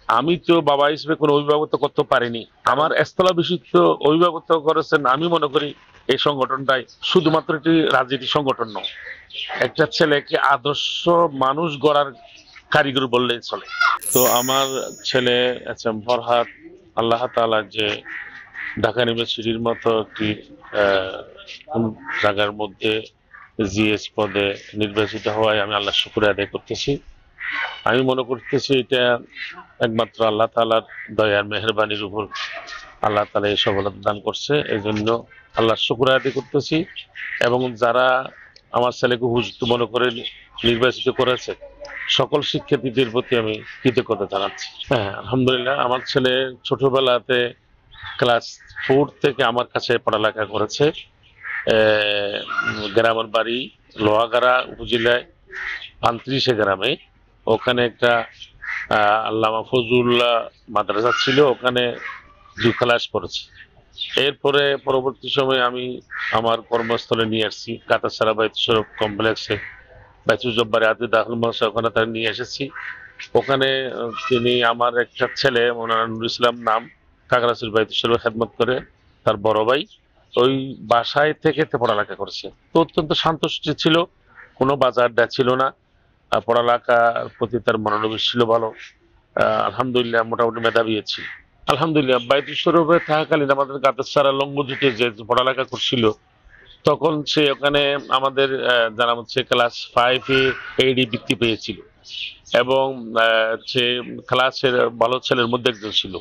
আমি তো বাবা হিসেবে কোনো অভিভাবকত্ব করতে পারিনি। আমার স্থলাভিষিক্ত অভিভাবকত্ব করেছেন আমি মনে করি এই সংগঠনটাই শুধুমাত্র একটি রাজনীতি সংগঠন নয়, একটা ছেলেকে আদর্শ মানুষ গড়ার কারিগর বললেই চলে। তো আমার ছেলে ফরহাদ, আল্লাহ তাআলা যে ঢাকা ইউনিভার্সিটির মতো একটি আহ, জায়গার মধ্যে জিএস পদে নির্বাচিত হওয়ায় আমি আল্লাহ শুকরিয়া আদায় করতেছি। আমি মনে করতেছি এটা একমাত্র আল্লাহ তাআলার দয়ার মেহেরবানির উপর আল্লাহ তাআলা এই সফলতা দান করছে, এই জন্য আল্লাহর শুকরিয়া আদায় করতেছি। এবং যারা আমার ছেলেকে উপযুক্ত মনে করে নির্বাচিত করেছে সকল শিক্ষার্থীদের প্রতি আমি কৃতজ্ঞতা জানাচ্ছি। হ্যাঁ, আলহামদুলিল্লাহ, আমার ছেলে ছোটবেলাতে ক্লাস 4 থেকে আমার কাছে পড়ালেখা করেছে। গ্রামের বাড়ি লোহাগাড়া উপজেলায় 35 গ্রামে। ওখানে একটা আল্লামা ফজলুল্লাহ মাদ্রাসা ছিল, ওখানে 2 ক্লাস পড়েছি। এরপরে পরবর্তী সময়ে আমি আমার কর্মস্থলে নিয়ে আসছি কাতারসারা বাইতুল কমপ্লেক্সে, বাইতুল জব্বারে আদি দাখল মাদ্রাসা, ওখানে তার নিয়ে এসেছি। ওখানে তিনি আমার একটা ছেলে মৌলানা নুরুল ইসলাম নাম খাগড়াছড়ি বাইতুল খেদমত করে, তার বড় ভাই ওই বাসায় থেকে পড়ালেখা করেছে। তো অত্যন্ত শান্তশিষ্ট ছিল, কোনো বাজার আড্ডা ছিল না। পড়ালেখার প্রতি তার মনোনিবেশ ছিল ভালো। আলহামদুলিল্লাহ মোটামুটি মেধাবী ছিল। আলহামদুলিল্লাহ বাইতুল শরীফে থাকাকালীন আমাদের গাতাসারা লংবজুতে যে পড়ালেখা করছিল, তখন সে ওখানে আমাদের জানা হচ্ছে ক্লাস 5-এ এইডি বৃত্তি পেয়েছিল। এবং সে ক্লাসের ভালো ছেলের মধ্যে একজন ছিল।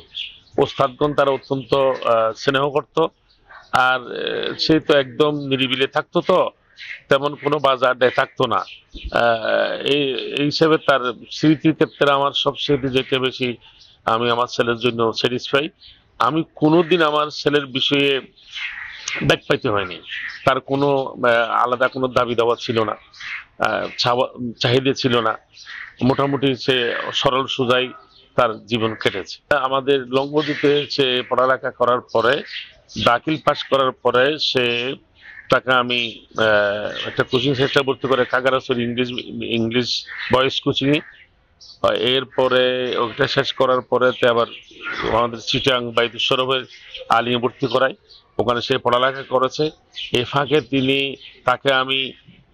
ওস্তাদগণ তারা অত্যন্ত স্নেহ করত। আর সে তো একদম নিরিবিলি থাকতো, তো তেমন কোনো বাজার আড্ডায় থাকতো না। এই এই হিসেবে তার স্মৃতির ক্ষেত্রে আমার সব স্মৃতি যেতে বেশি আমি আমার ছেলের জন্য স্যাটিসফাই। আমি কোনোদিন আমার ছেলের বিষয়ে ব্যাক পাইতে হয়নি। তার কোনো আলাদা কোনো দাবি দাওয়া ছিল না, চাহিদা ছিল না। মোটামুটি সে সরল সোজাই তার জীবন কেটেছে। আমাদের লংবদুতে সে পড়ালেখা করার পরে, দাখিল পাস করার পরে সে তাকে আমি একটা কোচিং সেন্টার ভর্তি করে Khagrachhari English English boys coaching. এরপরে ওটা শেষ করার পরে আবার আমাদের চিটাং বাইতুল শরফের আলিমে ভর্তি করায়, ওখানে সে পড়ালেখা করেছে। এ ফাঁকে তাকে আমি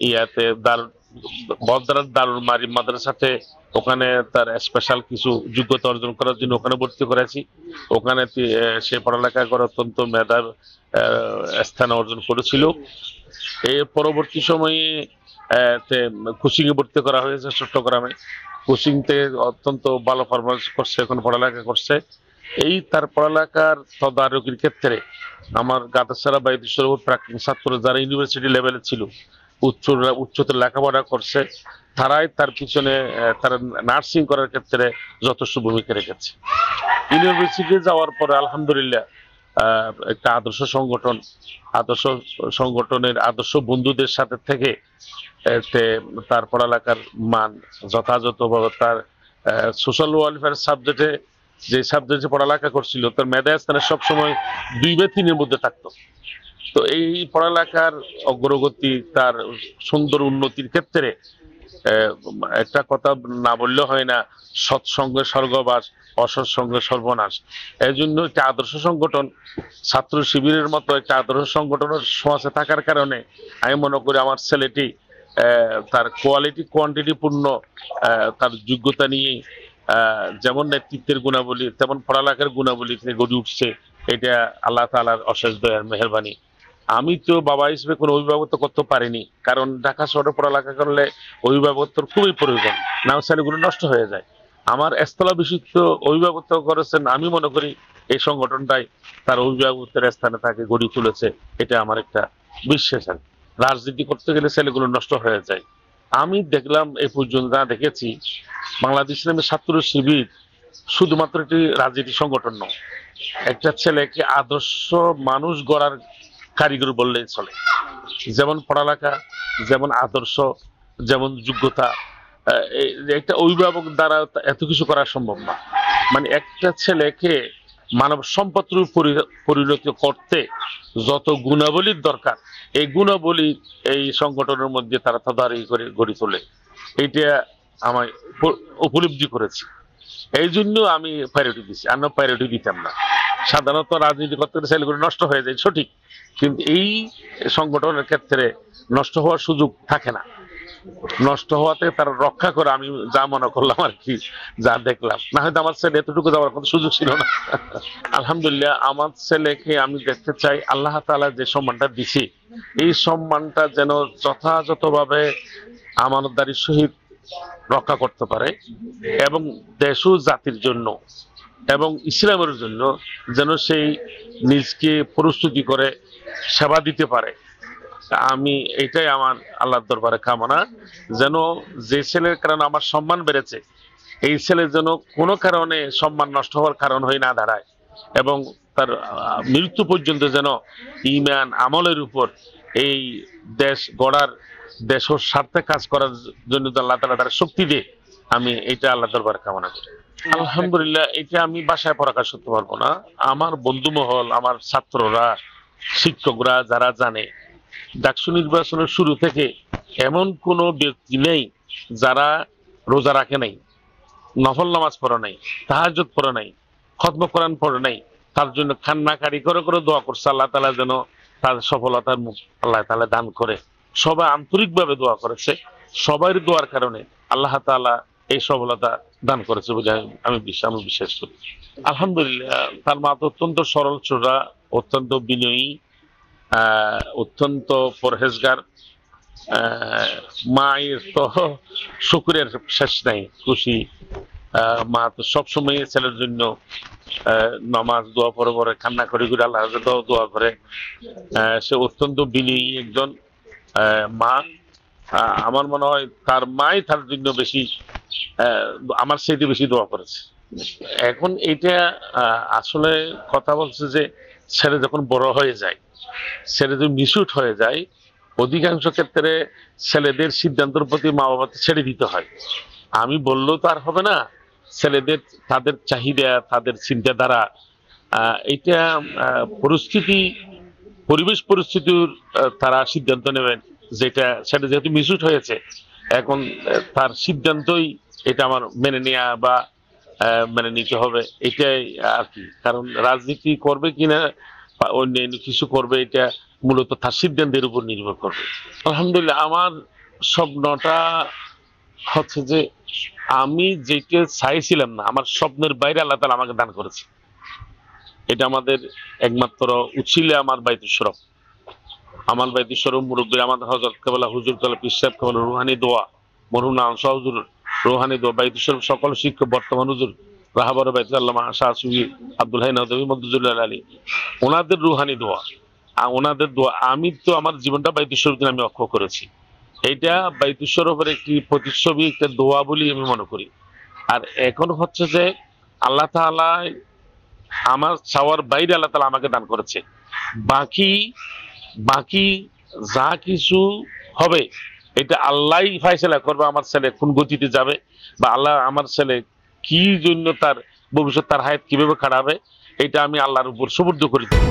ইয়াতে বদরার দারুল মারিম মাদ্রাসাতে ওখানে তার স্পেশাল কিছু যোগ্যতা অর্জন করার জন্য ওখানে ভর্তি করেছি। ওখানে সে পড়ালেখা করে অত্যন্ত মেধার স্থান অর্জন করেছিল। এর পরবর্তী সময়ে কোচিং এ ভর্তি করা হয়েছে চট্টগ্রামে। কোচিং তে অত্যন্ত ভালো পারফরমেন্স করছে, এখন পড়ালেখা করছে। এই তার পড়ালেখার তদারকির ক্ষেত্রে আমার গাতাসারা বাইতুল শরীফ প্রাক্তন ছাত্র যারা ইউনিভার্সিটি লেভেলে ছিল, উচ্চতর লেখাপড়া করছে, তারাই তার পিছনে তারা নার্সিং করার ক্ষেত্রে যথেষ্ট ভূমিকা রেখেছে। ইউনিভার্সিটি যাওয়ার পরে আলহামদুলিল্লাহ একটা আদর্শ সংগঠনের আদর্শ বন্ধুদের সাথে থেকে তার পড়ালেখার মান যথাযথভাবে তার সোশ্যাল ওয়েলফেয়ার সাবজেক্টে যে সাবজেক্টে পড়ালেখা করছিল তার মেধা স্থানে সবসময় 2 বা 3-এর মধ্যে থাকতো। তো এই পড়ালেখার অগ্রগতি, তার সুন্দর উন্নতির ক্ষেত্রে আহ, একটা কথা না বললে হয় না, সৎসঙ্গে স্বর্গবাস, অসৎসঙ্গে সর্বনাশ। এই জন্য একটা আদর্শ সংগঠন, ছাত্র শিবিরের মতো একটা আদর্শ সংগঠনের সমাজে থাকার কারণে আমি মনে করি আমার ছেলেটি তার কোয়ালিটি কোয়ান্টিটি পূর্ণ তার যোগ্যতা নিয়ে যেমন নেতৃত্বের গুণাবলী তেমন পড়ালেখার গুণাবলী থেকে গড়ে উঠছে। এটা আল্লাহ তাআলার অশেষ দয়ার মেহেরবানি। আমি তো বাবা হিসেবে কোনো অভিভাবকত্ব করতে পারিনি, কারণ ঢাকা শহরে পড়ালেখা করলে অভিভাবকত্বর খুবই প্রয়োজন, না ছেলেগুলো নষ্ট হয়ে যায়। আমার স্থলাভিষিক্ত অভিভাবকত্ব করেছেন আমি মনে করি এই সংগঠনটাই তার অভিভাবকত্বের স্থানে তাকে গড়ে তুলেছে। এটা আমার একটা বিশ্বাস। আর রাজনীতি করতে গেলে ছেলেগুলো নষ্ট হয়ে যায়। আমি দেখলাম এই পর্যন্ত যা দেখেছি, বাংলাদেশ ইসলামী ছাত্র শিবির শুধুমাত্র একটি রাজনীতি সংগঠন নয়, একটা ছেলেকে আদর্শ মানুষ গড়ার কারিগর বললেই চলে। যেমন পড়ালেখা, যেমন আদর্শ, যেমন যোগ্যতা, একটা অভিভাবক দ্বারা এত কিছু করা সম্ভব না। মানে একটা ছেলেকে মানব সম্পদ রূপে পরিণত করতে যত গুণাবলীর দরকার, এই গুণাবলী এই সংগঠনের মধ্যে তারা তদারকি করে গড়ে তোলে। এইটা আমায় উপলব্ধি করেছি। এই জন্য আমি প্রায়োরিটি দিচ্ছি, আর প্রায়োরিটি দিতাম না। সাধারণত রাজনীতি করতে গেলে ছেলেগুলো নষ্ট হয়ে যায় সঠিক, কিন্তু এই সংগঠনের ক্ষেত্রে নষ্ট হওয়ার সুযোগ থাকে না। নষ্ট হওয়াতে তারা রক্ষা করে, আমি যা মনে করলাম আর কি, যা দেখলাম। না হয়তো আমার ছেলে এতটুকু যাওয়ার কোনো সুযোগ ছিল না। আলহামদুলিল্লাহ, আমার ছেলেকে আমি দেখতে চাই আল্লাহ তাআলা যে সম্মানটা দিছি, এই সম্মানটা যেন যথাযথভাবে আমানতদারির সহিত রক্ষা করতে পারে, এবং দেশ ও জাতির জন্য এবং ইসলামের জন্য যেন সেই নিজকে প্রস্তুতি করে সেবা দিতে পারে। আমি এটাই আমার আল্লাহর দরবারে কামনা, যেন যে ছেলের কারণে আমার সম্মান বেড়েছে, এই ছেলে যেন কোনো কারণে সম্মান নষ্ট হওয়ার কারণ হয়ে না দাঁড়ায়, এবং তার মৃত্যু পর্যন্ত যেন ঈমান আমলের উপর এই দেশ গড়ার, দেশের স্বার্থে কাজ করার জন্য আল্লাহ তাআলা তার শক্তি দিয়ে, আমি এটা আল্লাহ দরবারে কামনা করি। আলহামদুলিল্লাহ, এটা আমি বাসায় প্রকাশ করতে পারবো না। আমার বন্ধু মহল, আমার ছাত্ররা, শিক্ষকরা যারা জানে, ডাকসু নির্বাচনের শুরু থেকে এমন কোনো ব্যক্তি নেই যারা রোজা রাখে নাই, নফল নামাজ পড়ে নাই, তাহাজ্জুদ পড়ে নাই, খতম কোরআন পড়ে নাই, তার জন্য কান্নাকারি করে করে দোয়া করছে আল্লাহ তাআলা যেন তার সফলতার মুখ আল্লাহ তাআলা দান করে। সবাই আন্তরিকভাবে দোয়া করেছে, সবার দোয়ার কারণে আল্লাহ তাআলা এই সফলতা দান করেছে বলে আমি বিশ্বাস করি। আলহামদুলিল্লাহ, তার মা তো অত্যন্ত সরল চোরা, অত্যন্ত বিনয়ী, অত্যন্ত পরহেজগার। মায়ের তো শুকরের শেষ নাই, খুশি। মা তো সবসময় ছেলের জন্য নামাজ দোয়া পরে পরে কান্না করে করে আল্লাহ দোয়া করে। সে অত্যন্ত বিনয়ী একজন মা। আমার মনে হয় তার মাই তার জন্য বেশি, আমার চাইতে বেশি দোয়া করেছে। এখন এটা আসলে কথা বলছে যে ছেলে যখন বড় হয়ে যায়, ছেলে যদি মিসুট হয়ে যায়, অধিকাংশ ক্ষেত্রে ছেলেদের সিদ্ধান্তের প্রতি মা বাবাকে ছেড়ে দিতে হয়। আমি বললেও তো আর হবে না, ছেলেদের তাদের চাহিদা, তাদের চিন্তাধারা, এটা পরিস্থিতি, পরিবেশ পরিস্থিতির তারা সিদ্ধান্ত নেবেন, যেটা সেটা যেহেতু মিসুট হয়েছে, এখন তার সিদ্ধান্তই এটা আমার মেনে নেওয়া বা মেনে নিতে হবে, এটাই আর কি। কারণ রাজনীতি করবে কিনা বা অন্যান্য কিছু করবে, এটা মূলত তার সিদ্ধান্তের উপর নির্ভর করবে। আলহামদুলিল্লাহ, আমার স্বপ্নটা হচ্ছে যে আমি যেটা চাইছিলাম না, আমার স্বপ্নের বাইরে আল্লাহ তাআলা আমাকে দান করেছে। এটা আমাদের একমাত্র উছিলা আমার বাইতুল শরফ। আমার বাইতুল শরফ মুরব্বী আমাদের হযরত কেবলা হুজুর কেবলা পীর সাহেব কেবলা রুহানি দোয়া, মরহুম আনসার হুজুর রুহানি দোয়া, বাইতুল শরফ সকল শিক্ষক বর্তমান হুজুর রাহাবার বাইতুল আল্লামা শাহ সুফি আব্দুল হাই নদভী মদ্দুজুল্লাহ আলী, ওনাদের রুহানি দোয়া, ওনাদের দোয়া। আমি তো আমার জীবনটা বাইতুল শরফ দিন আমি অক্ষ করেছি। এইটা বাইতুল শরফের একটি প্রতিচ্ছবি, একটা দোয়া বলি আমি মনে করি। আর এখন হচ্ছে যে আল্লাহ তাআলা আমার চাওয়ার বাইরে আল্লাহ তাআলা আমাকে দান করেছে। বাকি বাকি যা কিছু হবে এটা আল্লাহই ফয়সালা করবে, আমার ছেলে কোন গতিতে যাবে, বা আল্লাহ আমার ছেলে কি জন্য তার ভবিষ্যৎ, তার হায়াত কিভাবে কাটাবে, এটা আমি আল্লাহর উপর সুবর্দ করে দেব।